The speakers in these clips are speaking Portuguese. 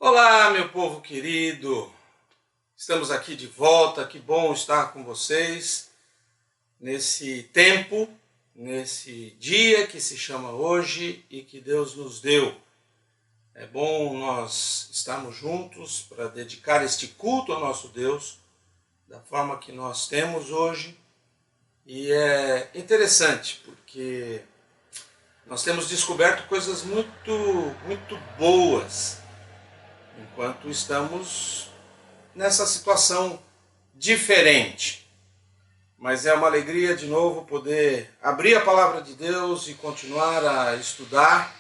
Olá, meu povo querido, estamos aqui de volta, que bom estar com vocês nesse tempo, nesse dia que se chama hoje e que Deus nos deu. É bom nós estarmos juntos para dedicar este culto ao nosso Deus, da forma que nós temos hoje, e é interessante porque nós temos descoberto coisas muito boas enquanto estamos nessa situação diferente. Mas é uma alegria de novo poder abrir a palavra de Deus e continuar a estudar.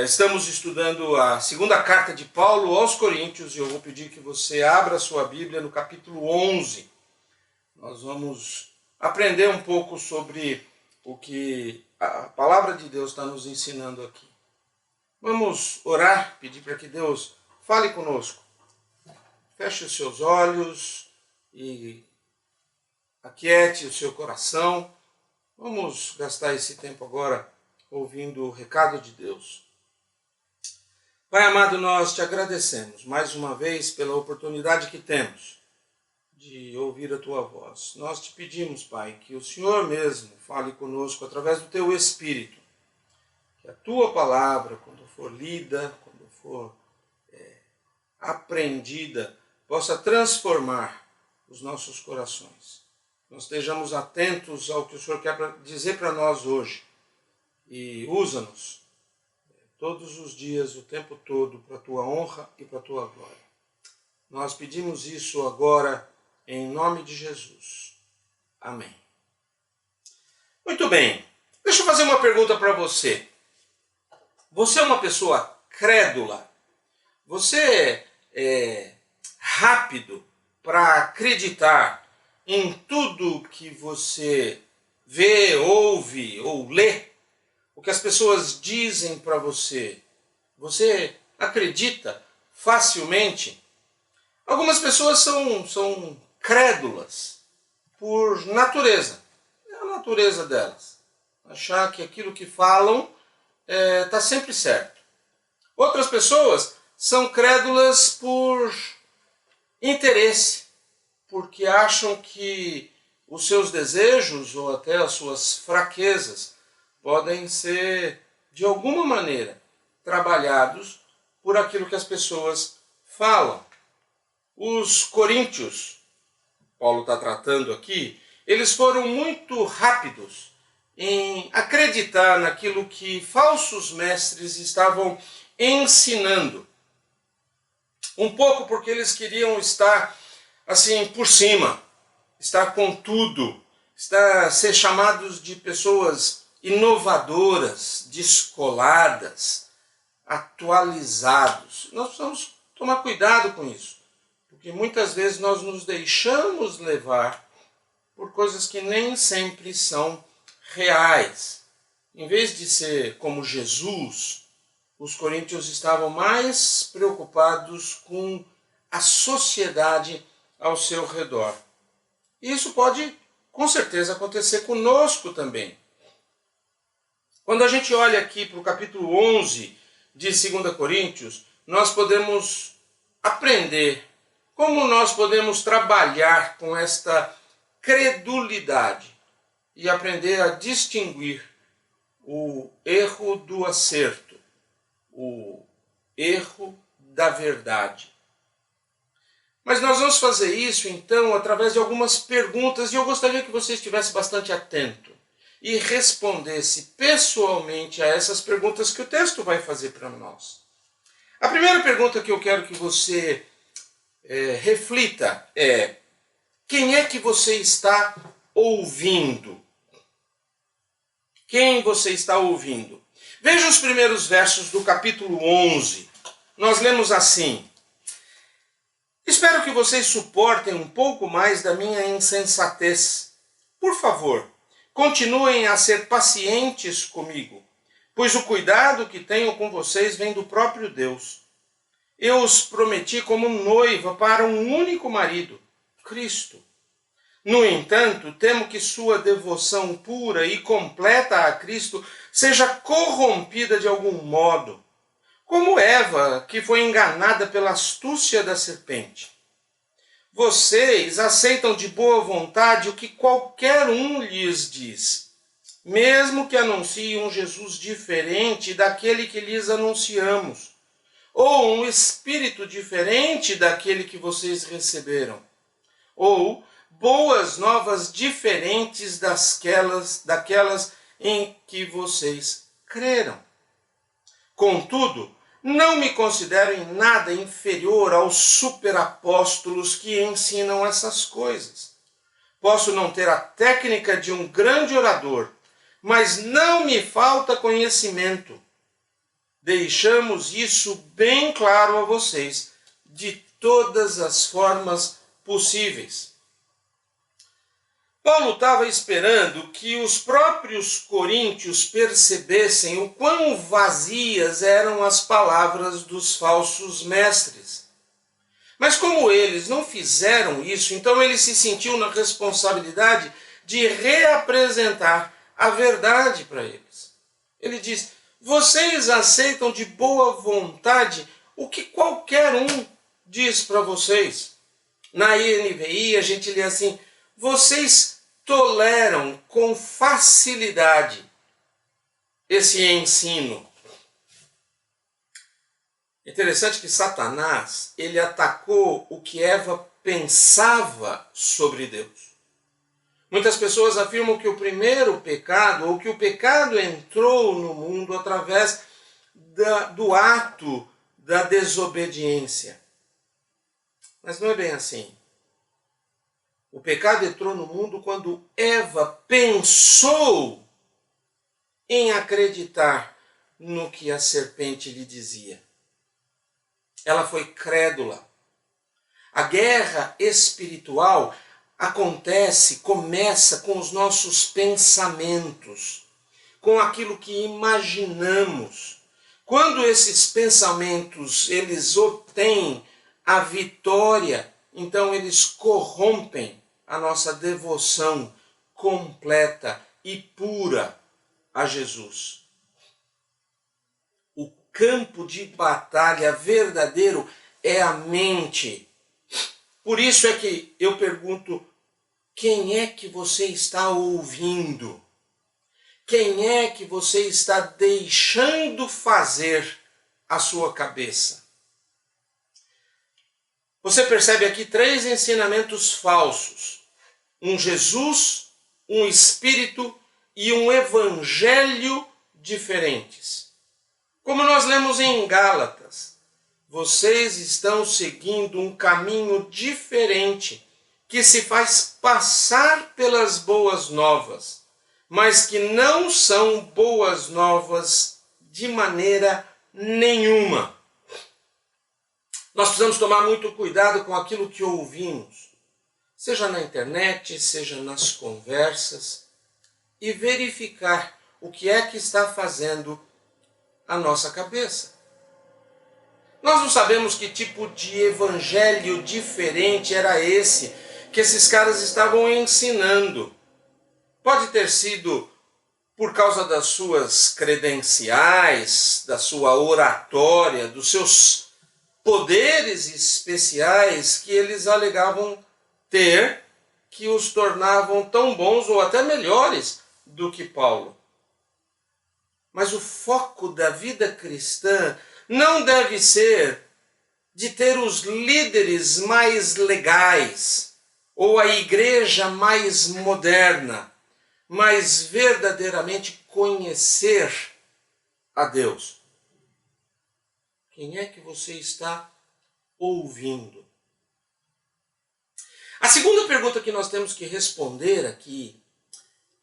Estamos estudando a segunda carta de Paulo aos Coríntios e eu vou pedir que você abra a sua Bíblia no capítulo 11. Nós vamos aprender um pouco sobre o que a palavra de Deus está nos ensinando aqui. Vamos orar, pedir para que Deus fale conosco. Feche os seus olhos e aquiete o seu coração. Vamos gastar esse tempo agora ouvindo o recado de Deus. Pai amado, nós te agradecemos mais uma vez pela oportunidade que temos de ouvir a tua voz. Nós te pedimos, Pai, que o Senhor mesmo fale conosco através do teu Espírito. Que a tua palavra, quando for lida, quando for aprendida, possa transformar os nossos corações. Nós estejamos atentos ao que o Senhor quer dizer para nós hoje. E usa-nos todos os dias, o tempo todo, para a tua honra e para a tua glória. Nós pedimos isso agora em nome de Jesus. Amém. Muito bem. Deixa eu fazer uma pergunta para você. Você é uma pessoa crédula? Você é rápido para acreditar em tudo que você vê, ouve ou lê? O que as pessoas dizem para você? Você acredita facilmente? Algumas pessoas são crédulas por natureza. É a natureza delas. Achar que aquilo que falam está sempre certo. Outras pessoas são crédulas por interesse, porque acham que os seus desejos ou até as suas fraquezas podem ser, de alguma maneira, trabalhados por aquilo que as pessoas falam. Os coríntios, Paulo está tratando aqui, eles foram muito rápidos em acreditar naquilo que falsos mestres estavam ensinando. Um pouco porque eles queriam estar assim por cima, estar com tudo, ser chamados de pessoas inovadoras, descoladas, atualizados. Nós precisamos tomar cuidado com isso, porque muitas vezes nós nos deixamos levar por coisas que nem sempre são reais. Em vez de ser como Jesus, os coríntios estavam mais preocupados com a sociedade ao seu redor. E isso pode, com certeza, acontecer conosco também. Quando a gente olha aqui para o capítulo 11 de 2 Coríntios, nós podemos aprender como nós podemos trabalhar com esta credulidade e aprender a distinguir o erro do acerto, o erro da verdade. Mas nós vamos fazer isso, então, através de algumas perguntas, e eu gostaria que você estivesse bastante atento e respondesse pessoalmente a essas perguntas que o texto vai fazer para nós. A primeira pergunta que eu quero que você reflita é: quem é que você está ouvindo? Quem você está ouvindo? Veja os primeiros versos do capítulo 11. Nós lemos assim: espero que vocês suportem um pouco mais da minha insensatez. Por favor, continuem a ser pacientes comigo, pois o cuidado que tenho com vocês vem do próprio Deus. Eu os prometi como noiva para um único marido, Cristo. No entanto, temo que sua devoção pura e completa a Cristo seja corrompida de algum modo, Como Eva, que foi enganada pela astúcia da serpente. Vocês aceitam de boa vontade o que qualquer um lhes diz, mesmo que anuncie um Jesus diferente daquele que lhes anunciamos, ou um espírito diferente daquele que vocês receberam, ou boas novas diferentes daquelas em que vocês creram. Contudo, não me considero em nada inferior aos superapóstolos que ensinam essas coisas. Posso não ter a técnica de um grande orador, mas não me falta conhecimento. Deixamos isso bem claro a vocês, de todas as formas possíveis. Paulo estava esperando que os próprios coríntios percebessem o quão vazias eram as palavras dos falsos mestres. Mas como eles não fizeram isso, então ele se sentiu na responsabilidade de reapresentar a verdade para eles. Ele diz: vocês aceitam de boa vontade o que qualquer um diz para vocês. Na NVI a gente lê assim: vocês toleram com facilidade esse ensino. Interessante que Satanás, ele atacou o que Eva pensava sobre Deus. Muitas pessoas afirmam que o primeiro pecado, ou que o pecado entrou no mundo através do ato da desobediência. Mas não é bem assim. O pecado entrou no mundo quando Eva pensou em acreditar no que a serpente lhe dizia. Ela foi crédula. A guerra espiritual começa com os nossos pensamentos, com aquilo que imaginamos. Quando esses pensamentos eles obtêm a vitória, então eles corrompem a nossa devoção completa e pura a Jesus. O campo de batalha verdadeiro é a mente. Por isso é que eu pergunto: quem é que você está ouvindo? Quem é que você está deixando fazer a sua cabeça? Você percebe aqui 3 ensinamentos falsos: um Jesus, um Espírito e um Evangelho diferentes. Como nós lemos em Gálatas, vocês estão seguindo um caminho diferente que se faz passar pelas boas novas, mas que não são boas novas de maneira nenhuma. Nós precisamos tomar muito cuidado com aquilo que ouvimos, seja na internet, seja nas conversas, e verificar o que é que está fazendo a nossa cabeça. Nós não sabemos que tipo de evangelho diferente era esse que esses caras estavam ensinando. Pode ter sido por causa das suas credenciais, da sua oratória, dos seus poderes especiais que eles alegavam ter, que os tornavam tão bons ou até melhores do que Paulo. Mas o foco da vida cristã não deve ser de ter os líderes mais legais ou a igreja mais moderna, mas verdadeiramente conhecer a Deus. Quem é que você está ouvindo? A segunda pergunta que nós temos que responder aqui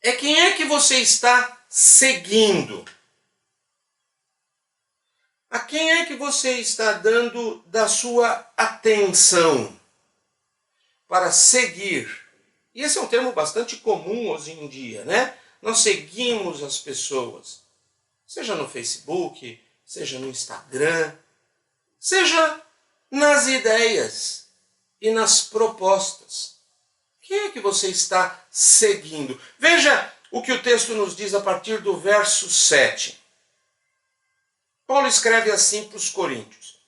é: quem é que você está seguindo? A quem é que você está dando da sua atenção para seguir? E esse é um termo bastante comum hoje em dia, né? Nós seguimos as pessoas, seja no Facebook, seja no Instagram, seja nas ideias e nas propostas. Quem é que você está seguindo? Veja o que o texto nos diz a partir do verso 7. Paulo escreve assim para os coríntios: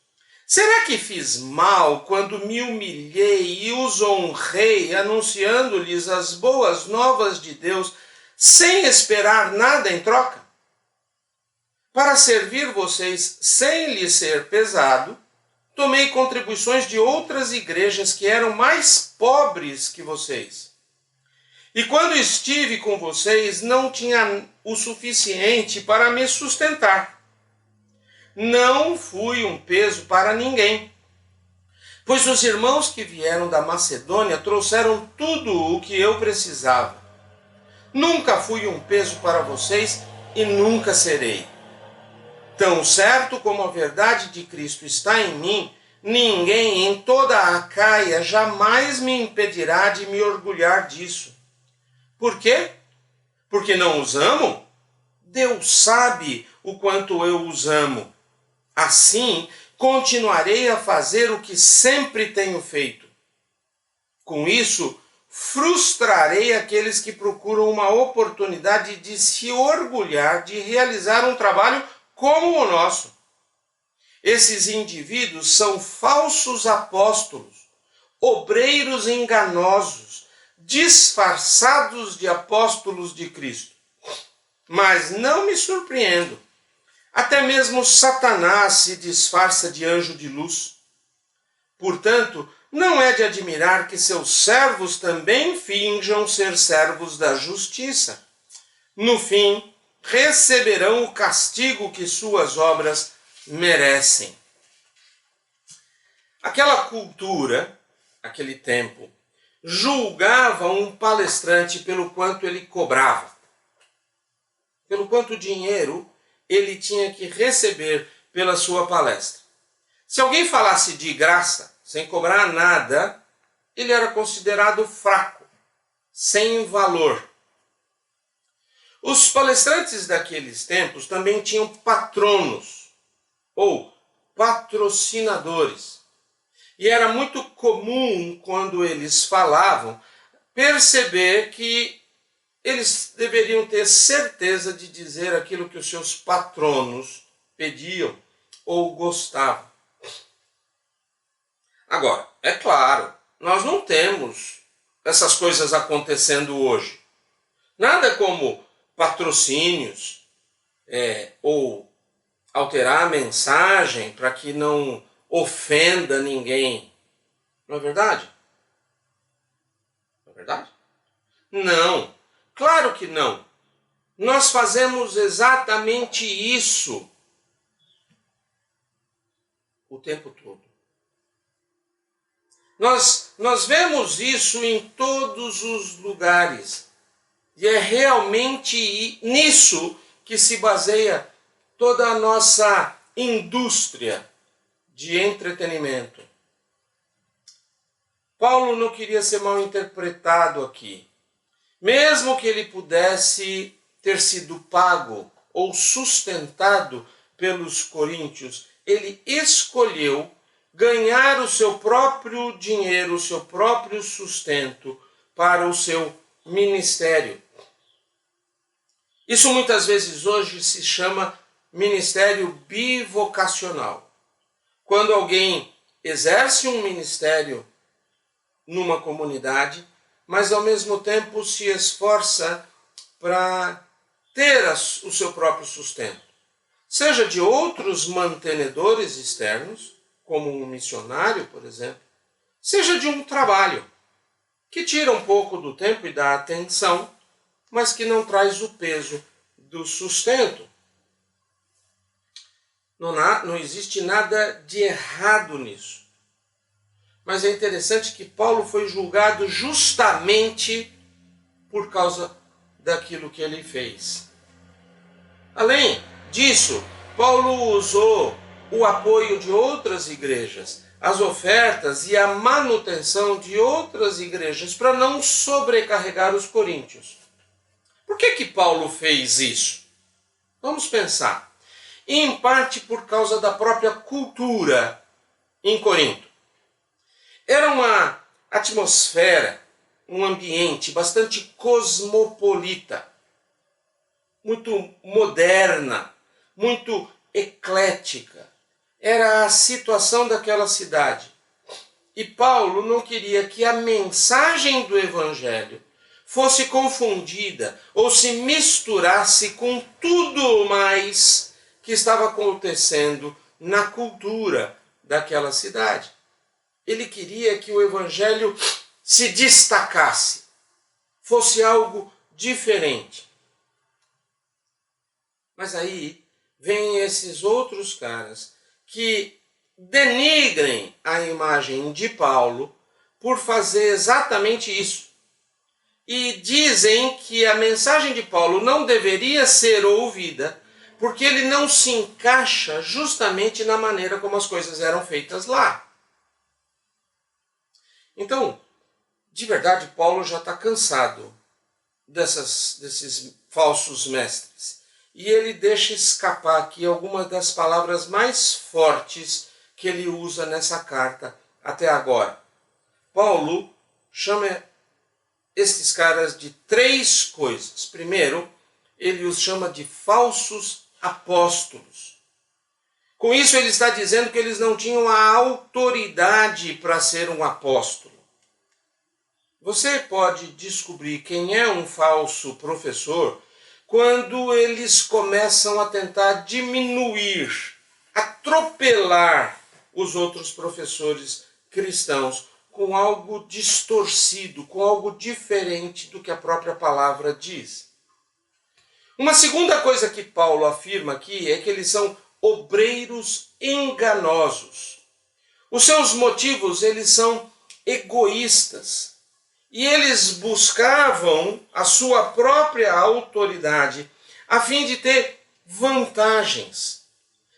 será que fiz mal quando me humilhei e os honrei, anunciando-lhes as boas novas de Deus, sem esperar nada em troca? Para servir vocês sem lhes ser pesado, tomei contribuições de outras igrejas que eram mais pobres que vocês. E quando estive com vocês, não tinha o suficiente para me sustentar. Não fui um peso para ninguém, pois os irmãos que vieram da Macedônia trouxeram tudo o que eu precisava. Nunca fui um peso para vocês e nunca serei. Tão certo como a verdade de Cristo está em mim, ninguém em toda a Acaia jamais me impedirá de me orgulhar disso. Por quê? Porque não os amo? Deus sabe o quanto eu os amo. Assim, continuarei a fazer o que sempre tenho feito. Com isso, frustrarei aqueles que procuram uma oportunidade de se orgulhar de realizar um trabalho como o nosso. Esses indivíduos são falsos apóstolos, obreiros enganosos, disfarçados de apóstolos de Cristo. Mas não me surpreendo. Até mesmo Satanás se disfarça de anjo de luz. Portanto, não é de admirar que seus servos também finjam ser servos da justiça. No fim, receberão o castigo que suas obras merecem. Aquela cultura, aquele tempo, julgava um palestrante pelo quanto ele cobrava, pelo quanto dinheiro ele tinha que receber pela sua palestra. Se alguém falasse de graça, sem cobrar nada, ele era considerado fraco, sem valor. Os palestrantes daqueles tempos também tinham patronos ou patrocinadores. E era muito comum, quando eles falavam, perceber que eles deveriam ter certeza de dizer aquilo que os seus patronos pediam ou gostavam. Agora, é claro, nós não temos essas coisas acontecendo hoje. Nada como patrocínios ou alterar a mensagem para que não ofenda ninguém. Não é verdade? Não é verdade? Não. Claro que não. Nós fazemos exatamente isso o tempo todo. Nós vemos isso em todos os lugares. E é realmente nisso que se baseia toda a nossa indústria de entretenimento. Paulo não queria ser mal interpretado aqui. Mesmo que ele pudesse ter sido pago ou sustentado pelos coríntios, ele escolheu ganhar o seu próprio dinheiro, o seu próprio sustento para o seu ministério. Isso muitas vezes hoje se chama ministério bivocacional. Quando alguém exerce um ministério numa comunidade, mas ao mesmo tempo se esforça para ter o seu próprio sustento. Seja de outros mantenedores externos, como um missionário, por exemplo, seja de um trabalho que tira um pouco do tempo e da atenção, mas que não traz o peso do sustento. Não existe nada de errado nisso. Mas é interessante que Paulo foi julgado justamente por causa daquilo que ele fez. Além disso, Paulo usou o apoio de outras igrejas, as ofertas e a manutenção de outras igrejas para não sobrecarregar os coríntios. Por que Paulo fez isso? Vamos pensar. Em parte por causa da própria cultura em Corinto. Era uma atmosfera, um ambiente bastante cosmopolita, muito moderna, muito eclética. Era a situação daquela cidade. E Paulo não queria que a mensagem do Evangelho fosse confundida ou se misturasse com tudo mais que estava acontecendo na cultura daquela cidade. Ele queria que o Evangelho se destacasse, fosse algo diferente. Mas aí vêm esses outros caras que denigrem a imagem de Paulo por fazer exatamente isso. E dizem que a mensagem de Paulo não deveria ser ouvida porque ele não se encaixa justamente na maneira como as coisas eram feitas lá. Então, de verdade, Paulo já está cansado desses falsos mestres. E ele deixa escapar aqui algumas das palavras mais fortes que ele usa nessa carta até agora. Paulo chama estes caras de 3 coisas. Primeiro, ele os chama de falsos apóstolos. Com isso, ele está dizendo que eles não tinham a autoridade para ser um apóstolo. Você pode descobrir quem é um falso professor quando eles começam a tentar diminuir, atropelar os outros professores cristãos com algo distorcido, com algo diferente do que a própria palavra diz. Uma segunda coisa que Paulo afirma aqui é que eles são obreiros enganosos. Os seus motivos, eles são egoístas. E eles buscavam a sua própria autoridade a fim de ter vantagens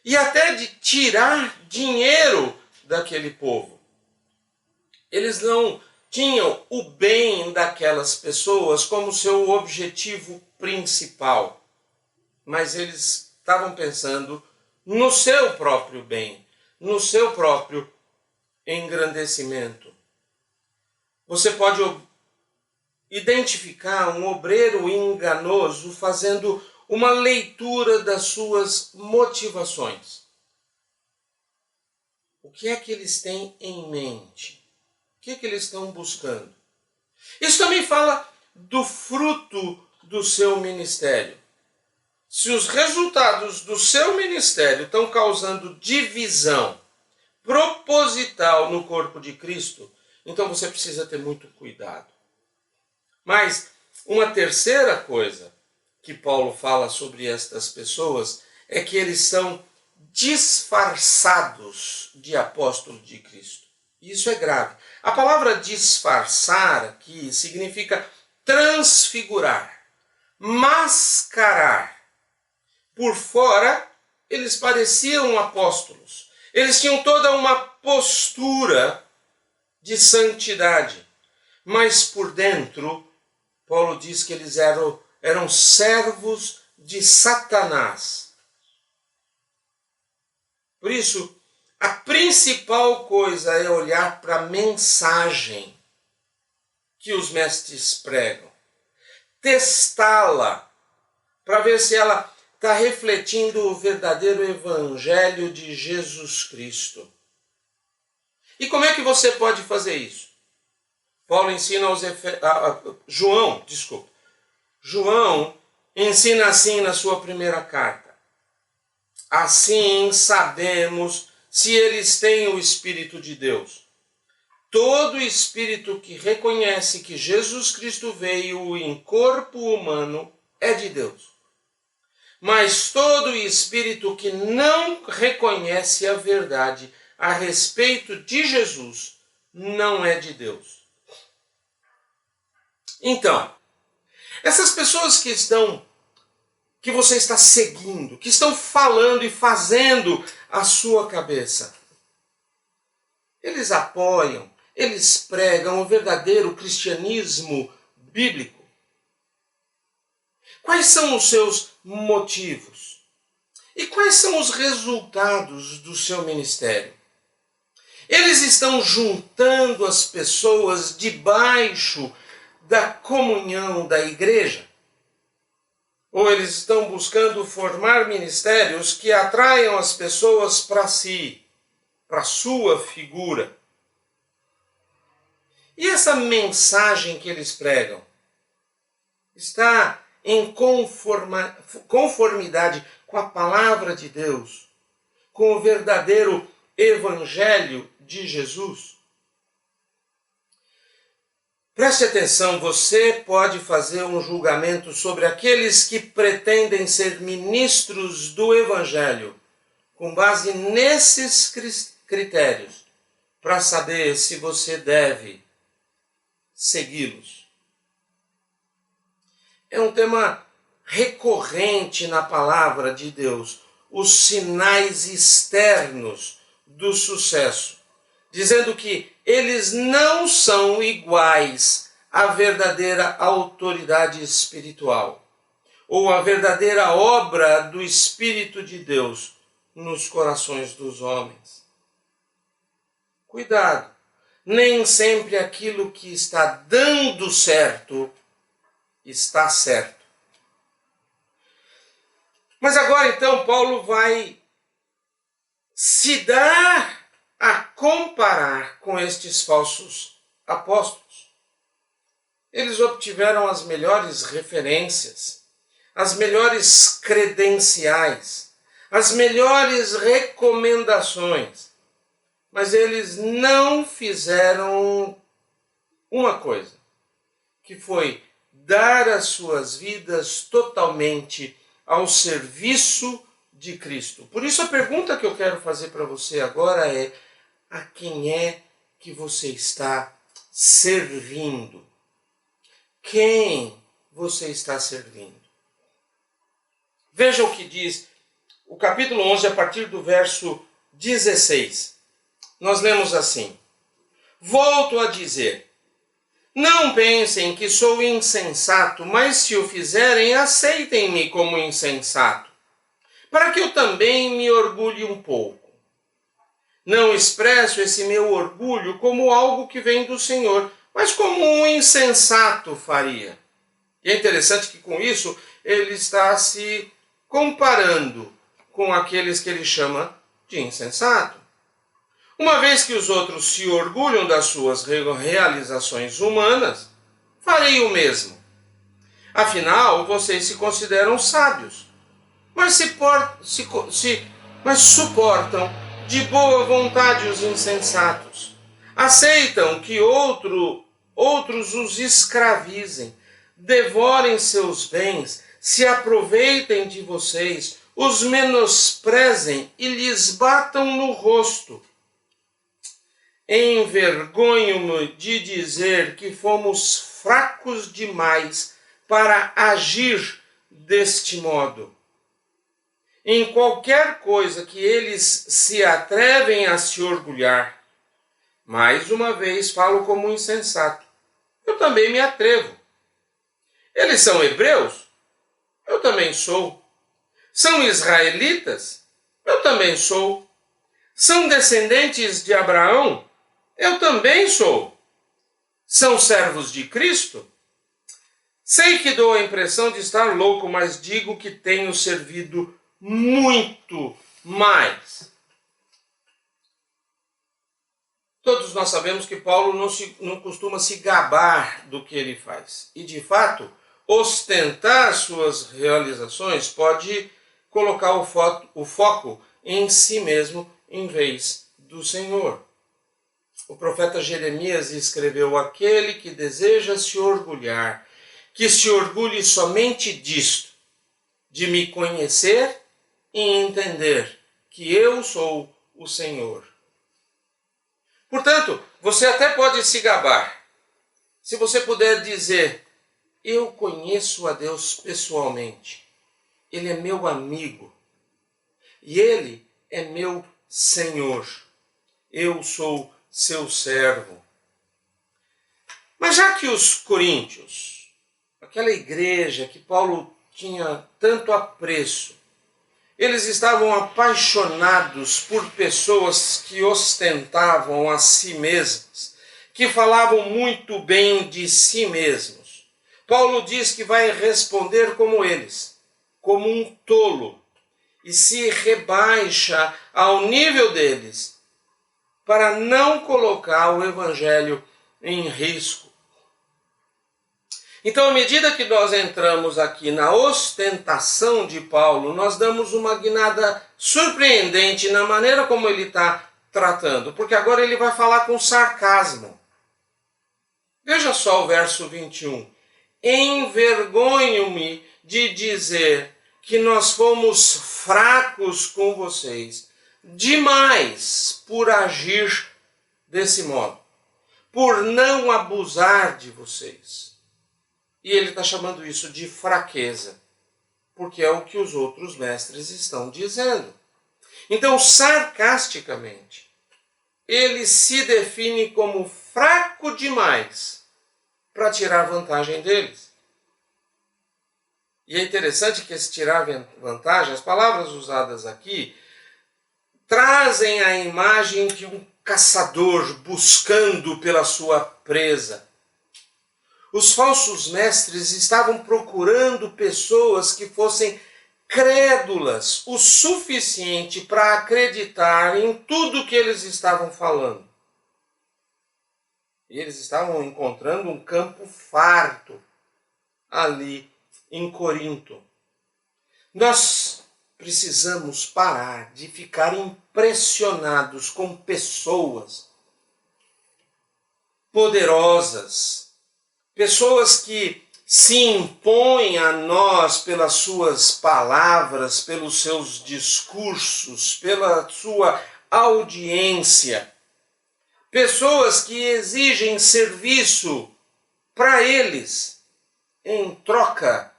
e até de tirar dinheiro daquele povo. Eles não tinham o bem daquelas pessoas como seu objetivo principal, mas eles estavam pensando no seu próprio bem, no seu próprio engrandecimento. Você pode identificar um obreiro enganoso fazendo uma leitura das suas motivações. O que é que eles têm em mente? O que é que eles estão buscando? Isso também fala do fruto do seu ministério. Se os resultados do seu ministério estão causando divisão proposital no corpo de Cristo, então você precisa ter muito cuidado. Mas uma terceira coisa que Paulo fala sobre estas pessoas é que eles são disfarçados de apóstolos de Cristo. E isso é grave. A palavra disfarçar aqui significa transfigurar, mascarar. Por fora, eles pareciam apóstolos. Eles tinham toda uma postura de santidade. Mas por dentro, Paulo diz que eles eram servos de Satanás. Por isso, a principal coisa é olhar para a mensagem que os mestres pregam. Testá-la para ver se ela está refletindo o verdadeiro evangelho de Jesus Cristo. E como é que você pode fazer isso? Paulo ensina João ensina assim na sua primeira carta. Assim sabemos se eles têm o Espírito de Deus. Todo espírito que reconhece que Jesus Cristo veio em corpo humano é de Deus. Mas todo espírito que não reconhece a verdade a respeito de Jesus não é de Deus. Então, essas pessoas que você está seguindo, que estão falando e fazendo a sua cabeça, eles apoiam, eles pregam o verdadeiro cristianismo bíblico. Quais são os seus motivos? E quais são os resultados do seu ministério? Eles estão juntando as pessoas debaixo da comunhão da igreja? Ou eles estão buscando formar ministérios que atraiam as pessoas para si, para sua figura. E essa mensagem que eles pregam está em conformidade com a palavra de Deus, com o verdadeiro evangelho de Jesus? Preste atenção, você pode fazer um julgamento sobre aqueles que pretendem ser ministros do evangelho, com base nesses critérios, para saber se você deve segui-los. É um tema recorrente na palavra de Deus, os sinais externos do sucesso, dizendo que eles não são iguais à verdadeira autoridade espiritual, ou à verdadeira obra do Espírito de Deus nos corações dos homens. Cuidado, nem sempre aquilo que está dando certo está certo. Mas agora então Paulo vai se dar a comparar com estes falsos apóstolos. Eles obtiveram as melhores referências, as melhores credenciais, as melhores recomendações, mas eles não fizeram uma coisa, que foi dar as suas vidas totalmente ao serviço de Cristo. Por isso a pergunta que eu quero fazer para você agora é: a quem é que você está servindo? Quem você está servindo? Veja o que diz o capítulo 11, a partir do verso 16. Nós lemos assim: volto a dizer, não pensem que sou insensato, mas se o fizerem, aceitem-me como insensato, para que eu também me orgulhe um pouco. Não expresso esse meu orgulho como algo que vem do Senhor, mas como um insensato faria. E é interessante que com isso ele está se comparando com aqueles que ele chama de insensato. Uma vez que os outros se orgulham das suas realizações humanas, farei o mesmo. Afinal, vocês se consideram sábios, mas suportam de boa vontade os insensatos. Aceitam que outros os escravizem, devorem seus bens, se aproveitem de vocês, os menosprezem e lhes batam no rosto. Envergonho-me de dizer que fomos fracos demais para agir deste modo. Em qualquer coisa que eles se atrevem a se orgulhar, mais uma vez falo como um insensato, eu também me atrevo. Eles são hebreus? Eu também sou. São israelitas? Eu também sou. São descendentes de Abraão? Eu também sou. São servos de Cristo? Sei que dou a impressão de estar louco, mas digo que tenho servido muito mais. Todos nós sabemos que Paulo não costuma se gabar do que ele faz. E, de fato, ostentar suas realizações pode colocar o foco em si mesmo em vez do Senhor. O profeta Jeremias escreveu: aquele que deseja se orgulhar, que se orgulhe somente disto, de me conhecer e entender que eu sou o Senhor. Portanto, você até pode se gabar, se você puder dizer: eu conheço a Deus pessoalmente, Ele é meu amigo e Ele é meu Senhor, eu sou seu servo. Mas já que os coríntios, aquela igreja que Paulo tinha tanto apreço, eles estavam apaixonados por pessoas que ostentavam a si mesmas, que falavam muito bem de si mesmos. Paulo diz que vai responder como eles. como um tolo e se rebaixa ao nível deles para não colocar o evangelho em risco. Então, à medida que nós entramos aqui na ostentação de Paulo, nós damos uma guinada surpreendente na maneira como ele está tratando, porque agora ele vai falar com sarcasmo. Veja só o verso 21. Envergonho-me de dizer que nós fomos fracos com vocês demais por agir desse modo, por não abusar de vocês. E ele está chamando isso de fraqueza, porque é o que os outros mestres estão dizendo. Então, sarcasticamente, ele se define como fraco demais para tirar vantagem deles. E é interessante que esse tirar vantagem, as palavras usadas aqui, trazem a imagem de um caçador buscando pela sua presa. Os falsos mestres estavam procurando pessoas que fossem crédulas o suficiente para acreditar em tudo que eles estavam falando. E eles estavam encontrando um campo farto ali em Corinto. Nós precisamos parar de ficar impressionados com pessoas poderosas, pessoas que se impõem a nós pelas suas palavras, pelos seus discursos, pela sua audiência. Pessoas que exigem serviço para eles em troca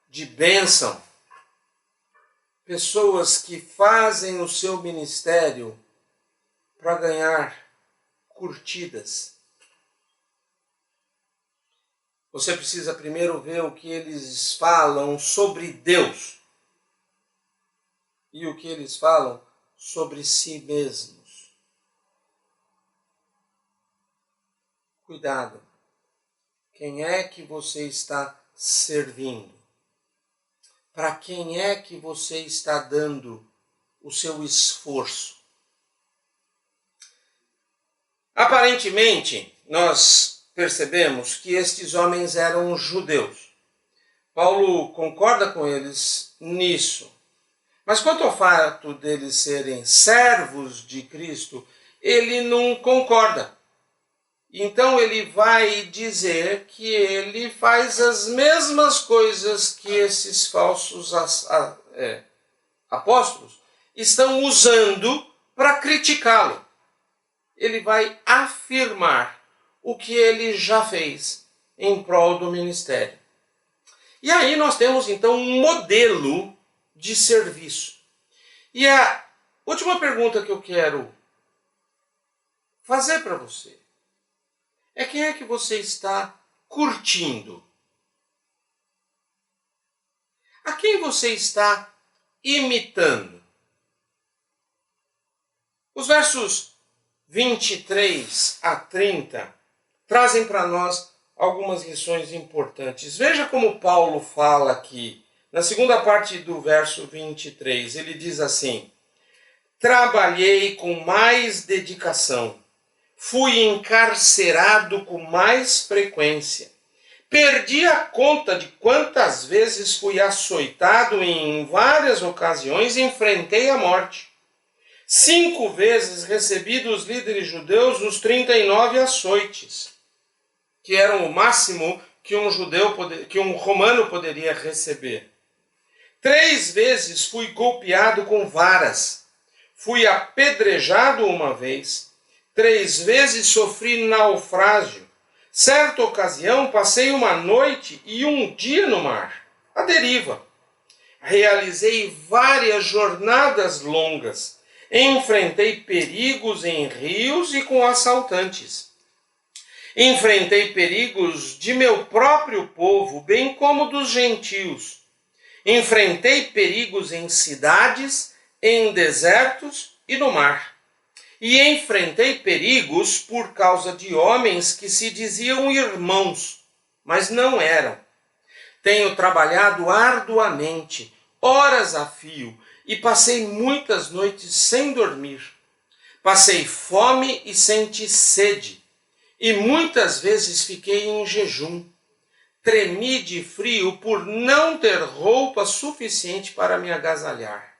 de bênção. Pessoas que fazem o seu ministério para ganhar curtidas. Você precisa primeiro ver o que eles falam sobre Deus e o que eles falam sobre si mesmos. Cuidado. Quem é que você está servindo? Para quem é que você está dando o seu esforço? Aparentemente, nós percebemos que estes homens eram judeus. Paulo concorda com eles nisso. Mas quanto ao fato deles serem servos de Cristo, ele não concorda. Então ele vai dizer que ele faz as mesmas coisas que esses falsos apóstolos estão usando para criticá-lo. Ele vai afirmar o que ele já fez em prol do ministério. E aí nós temos então um modelo de serviço. E a última pergunta que eu quero fazer para você é: quem é que você está curtindo? A quem você está imitando? Os versos 23 a 30 trazem para nós algumas lições importantes. Veja como Paulo fala aqui, na segunda parte do verso 23, ele diz assim: trabalhei com mais dedicação, fui encarcerado com mais frequência, perdi a conta de quantas vezes fui açoitado e em várias ocasiões enfrentei a morte. 5 vezes recebi dos líderes judeus os 39 açoites, que eram o máximo que um romano poderia receber. 3 vezes fui golpeado com varas, fui apedrejado uma vez, 3 vezes sofri naufrágio. Certa ocasião passei uma noite e um dia no mar, à deriva. Realizei várias jornadas longas, enfrentei perigos em rios e com assaltantes. Enfrentei perigos de meu próprio povo, bem como dos gentios. Enfrentei perigos em cidades, em desertos e no mar. E enfrentei perigos por causa de homens que se diziam irmãos, mas não eram. Tenho trabalhado arduamente, horas a fio e passei muitas noites sem dormir. Passei fome e senti sede, e muitas vezes fiquei em jejum. Tremi de frio por não ter roupa suficiente para me agasalhar.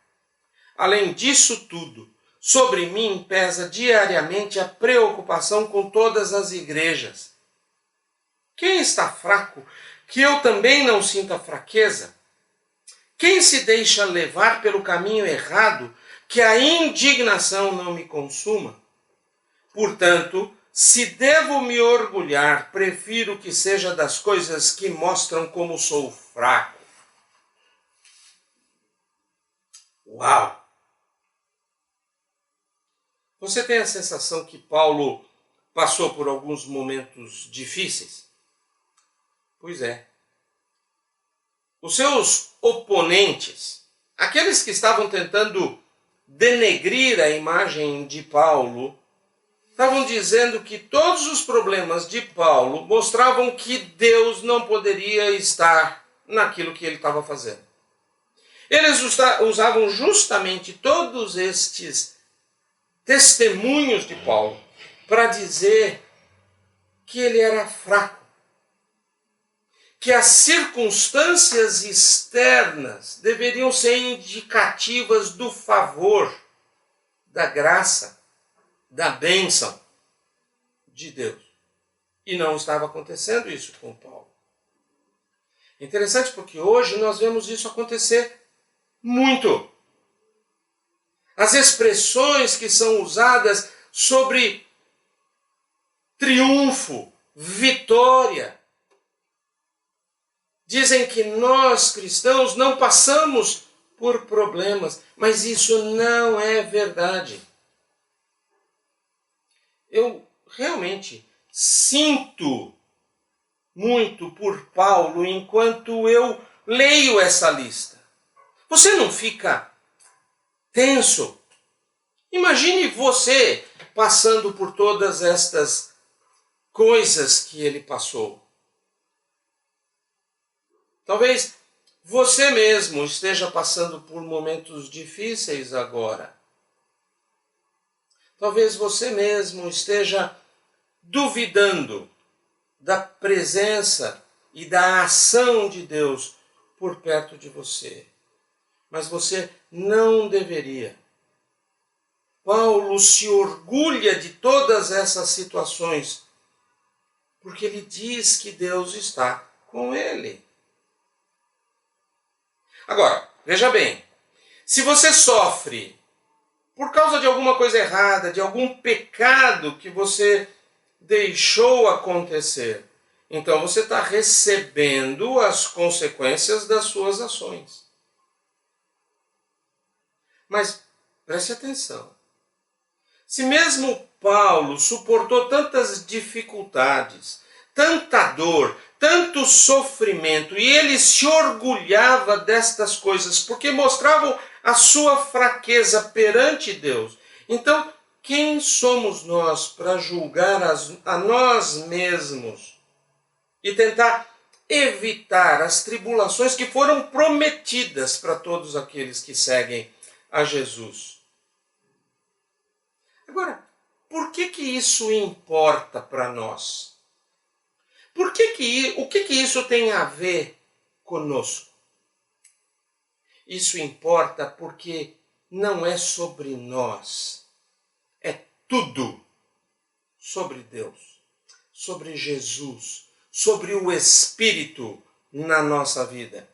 Além disso tudo, sobre mim pesa diariamente a preocupação com todas as igrejas. Quem está fraco, que eu também não sinta fraqueza? Quem se deixa levar pelo caminho errado, que a indignação não me consuma? Portanto, se devo me orgulhar, prefiro que seja das coisas que mostram como sou fraco. Uau! Você tem a sensação que Paulo passou por alguns momentos difíceis? Pois é. Os seus oponentes, aqueles que estavam tentando denegrir a imagem de Paulo, estavam dizendo que todos os problemas de Paulo mostravam que Deus não poderia estar naquilo que ele estava fazendo. Eles usavam justamente todos estes testemunhos de Paulo para dizer que ele era fraco, que as circunstâncias externas deveriam ser indicativas do favor, da graça, da bênção de Deus. E não estava acontecendo isso com Paulo. Interessante porque hoje nós vemos isso acontecer muito. As expressões que são usadas sobre triunfo, vitória, dizem que nós cristãos não passamos por problemas, mas isso não é verdade. Eu realmente sinto muito por Paulo enquanto eu leio essa lista. Você não fica tenso? Imagine você passando por todas estas coisas que ele passou. Talvez você mesmo esteja passando por momentos difíceis agora. Talvez você mesmo esteja duvidando da presença e da ação de Deus por perto de você. Mas você não deveria. Paulo se orgulha de todas essas situações, porque ele diz que Deus está com ele. Agora, veja bem, se você sofre por causa de alguma coisa errada, de algum pecado que você deixou acontecer, então você está recebendo as consequências das suas ações. Mas preste atenção. Se mesmo Paulo suportou tantas dificuldades, tanta dor, tanto sofrimento, e ele se orgulhava destas coisas, porque mostravam a sua fraqueza perante Deus. Então, quem somos nós para julgar a nós mesmos e tentar evitar as tribulações que foram prometidas para todos aqueles que seguem a Jesus? Agora, por que isso importa para nós? O que isso tem a ver conosco? Isso importa porque não é sobre nós, é tudo sobre Deus, sobre Jesus, sobre o Espírito na nossa vida.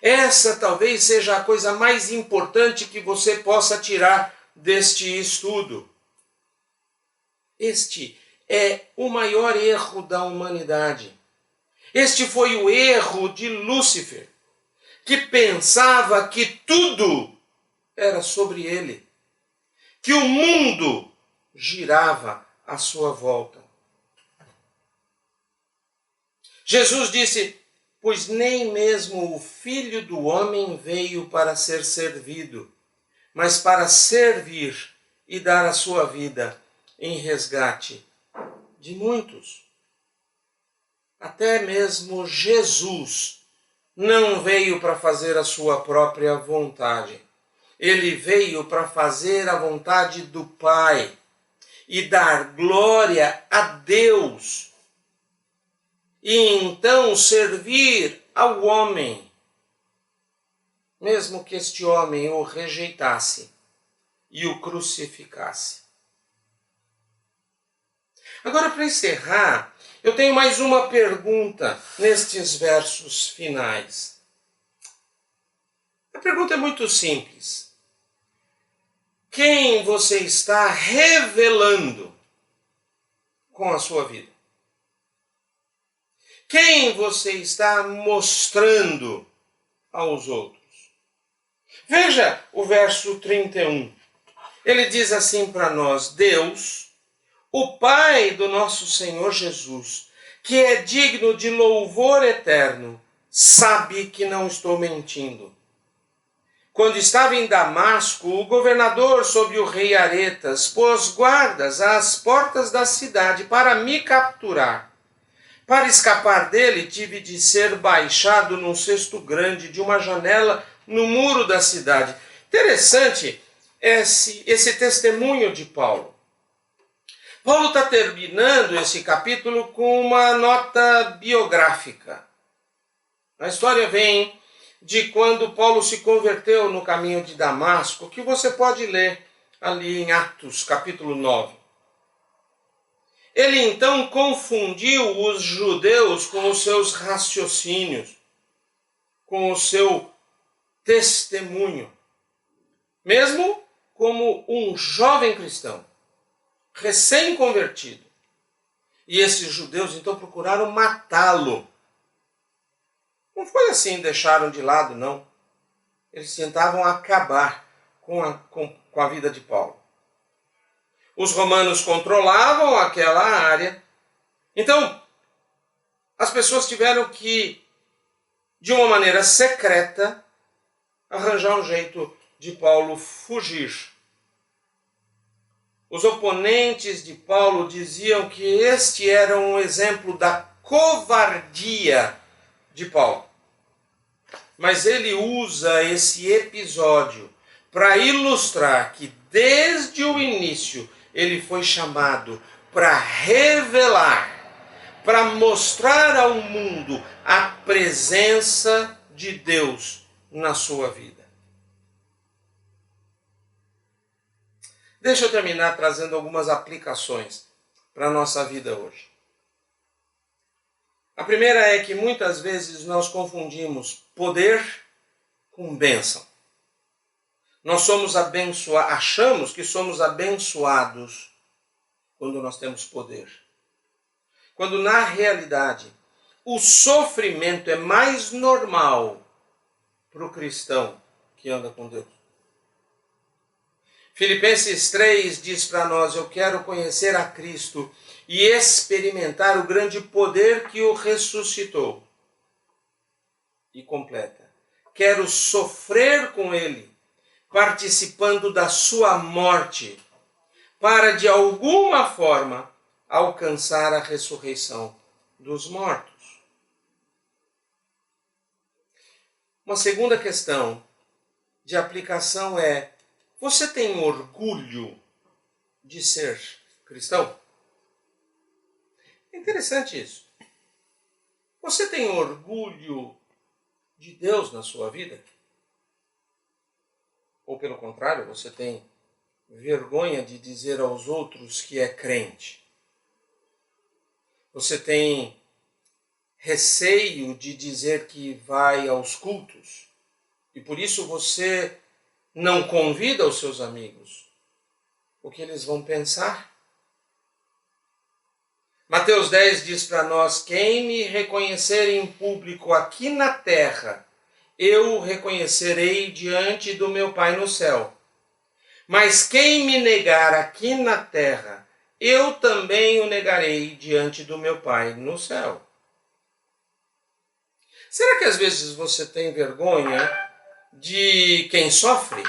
Essa talvez seja a coisa mais importante que você possa tirar deste estudo. Este é o maior erro da humanidade. Este foi o erro de Lúcifer, que pensava que tudo era sobre ele, que o mundo girava à sua volta. Jesus disse: pois nem mesmo o Filho do Homem veio para ser servido, mas para servir e dar a sua vida em resgate de muitos. Até mesmo Jesus não veio para fazer a sua própria vontade. Ele veio para fazer a vontade do Pai e dar glória a Deus. E então servir ao homem, mesmo que este homem o rejeitasse e o crucificasse. Agora, para encerrar, eu tenho mais uma pergunta nestes versos finais. A pergunta é muito simples. Quem você está revelando com a sua vida? Quem você está mostrando aos outros? Veja o verso 31. Ele diz assim para nós: Deus, o Pai do nosso Senhor Jesus, que é digno de louvor eterno, sabe que não estou mentindo. Quando estava em Damasco, o governador sob o rei Aretas pôs guardas às portas da cidade para me capturar. Para escapar dele, tive de ser baixado num cesto grande de uma janela no muro da cidade. Interessante esse testemunho de Paulo. Paulo está terminando esse capítulo com uma nota biográfica. A história vem de quando Paulo se converteu no caminho de Damasco, que você pode ler ali em Atos, capítulo 9. Ele então confundiu os judeus com os seus raciocínios, com o seu testemunho, mesmo como um jovem cristão, recém-convertido. E esses judeus então procuraram matá-lo. Não foi assim, deixaram de lado, não. Eles tentavam acabar com a vida de Paulo. Os romanos controlavam aquela área. Então, as pessoas tiveram que, de uma maneira secreta, arranjar um jeito de Paulo fugir. Os oponentes de Paulo diziam que este era um exemplo da covardia de Paulo. Mas ele usa esse episódio para ilustrar que desde o início ele foi chamado para revelar, para mostrar ao mundo a presença de Deus na sua vida. Deixa eu terminar trazendo algumas aplicações para a nossa vida hoje. A primeira é que muitas vezes nós confundimos poder com bênção. Nós somos achamos que somos abençoados quando nós temos poder. Quando na realidade o sofrimento é mais normal para o cristão que anda com Deus. Filipenses 3 diz para nós: eu quero conhecer a Cristo e experimentar o grande poder que o ressuscitou. E completa: quero sofrer com ele, participando da sua morte, para de alguma forma alcançar a ressurreição dos mortos. Uma segunda questão de aplicação é: você tem orgulho de ser cristão? É interessante isso. Você tem orgulho de Deus na sua vida? Ou pelo contrário, você tem vergonha de dizer aos outros que é crente? Você tem receio de dizer que vai aos cultos e por isso você não convida os seus amigos? O que eles vão pensar? Mateus 10 diz para nós: quem me reconhecer em público aqui na terra, eu o reconhecerei diante do meu Pai no céu. Mas quem me negar aqui na terra, eu também o negarei diante do meu Pai no céu. Será que às vezes você tem vergonha de quem sofre?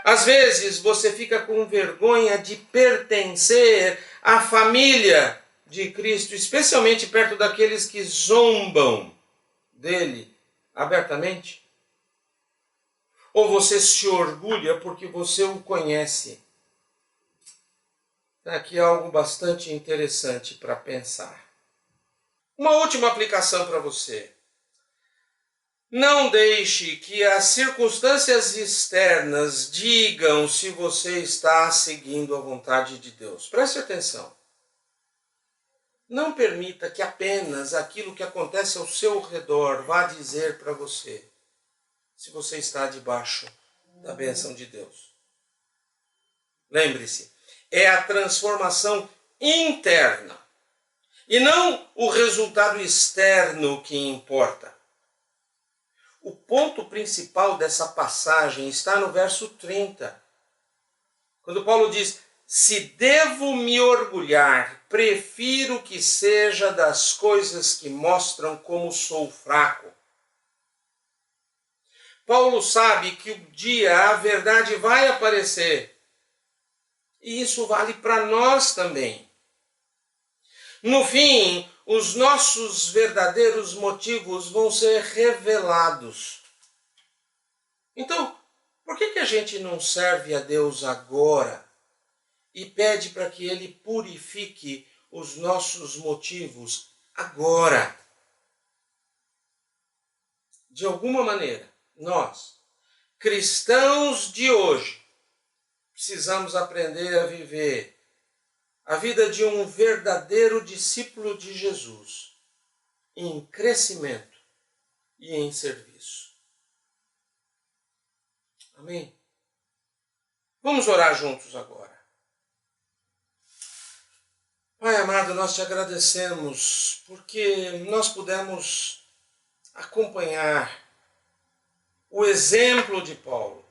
Às vezes você fica com vergonha de pertencer à família de Cristo, especialmente perto daqueles que zombam dele abertamente? Ou você se orgulha porque você o conhece? Aqui é algo bastante interessante para pensar. Uma última aplicação para você. Não deixe que as circunstâncias externas digam se você está seguindo a vontade de Deus. Preste atenção. Não permita que apenas aquilo que acontece ao seu redor vá dizer para você se você está debaixo da bênção de Deus. Lembre-se, é a transformação interna e não o resultado externo que importa. O ponto principal dessa passagem está no verso 30. Quando Paulo diz: se devo me orgulhar, prefiro que seja das coisas que mostram como sou fraco. Paulo sabe que um dia a verdade vai aparecer. E isso vale para nós também. No fim, os nossos verdadeiros motivos vão ser revelados. Então, por que a gente não serve a Deus agora e pede para que Ele purifique os nossos motivos agora? De alguma maneira, nós, cristãos de hoje, precisamos aprender a viver a vida de um verdadeiro discípulo de Jesus, em crescimento e em serviço. Amém? Vamos orar juntos agora. Pai amado, nós te agradecemos porque nós pudemos acompanhar o exemplo de Paulo,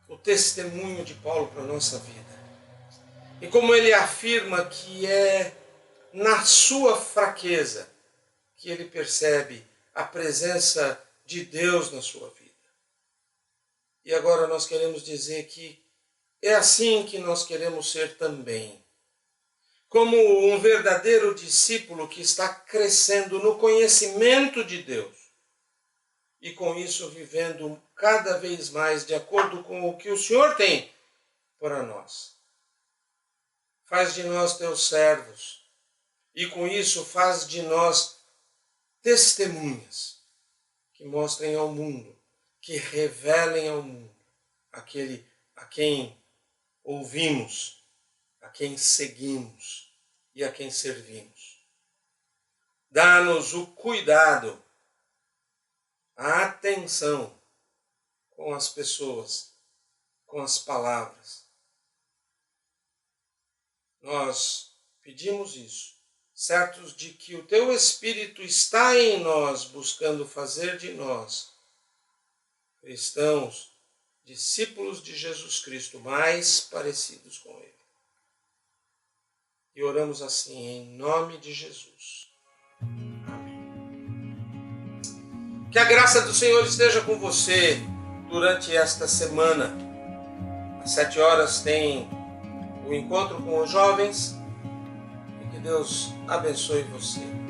o testemunho de Paulo para a nossa vida. E como ele afirma que é na sua fraqueza que ele percebe a presença de Deus na sua vida. E agora nós queremos dizer que é assim que nós queremos ser também. Como um verdadeiro discípulo que está crescendo no conhecimento de Deus. E com isso vivendo cada vez mais de acordo com o que o Senhor tem para nós. Faz de nós teus servos. E com isso faz de nós testemunhas que mostrem ao mundo, que revelem ao mundo aquele a quem ouvimos, a quem seguimos e a quem servimos. Dá-nos o cuidado, a atenção com as pessoas, com as palavras. Nós pedimos isso, certos de que o teu Espírito está em nós, buscando fazer de nós cristãos, discípulos de Jesus Cristo, mais parecidos com Ele. E oramos assim em nome de Jesus. Amém. Que a graça do Senhor esteja com você durante esta semana. Às 7 horas tem o encontro com os jovens. E que Deus abençoe você.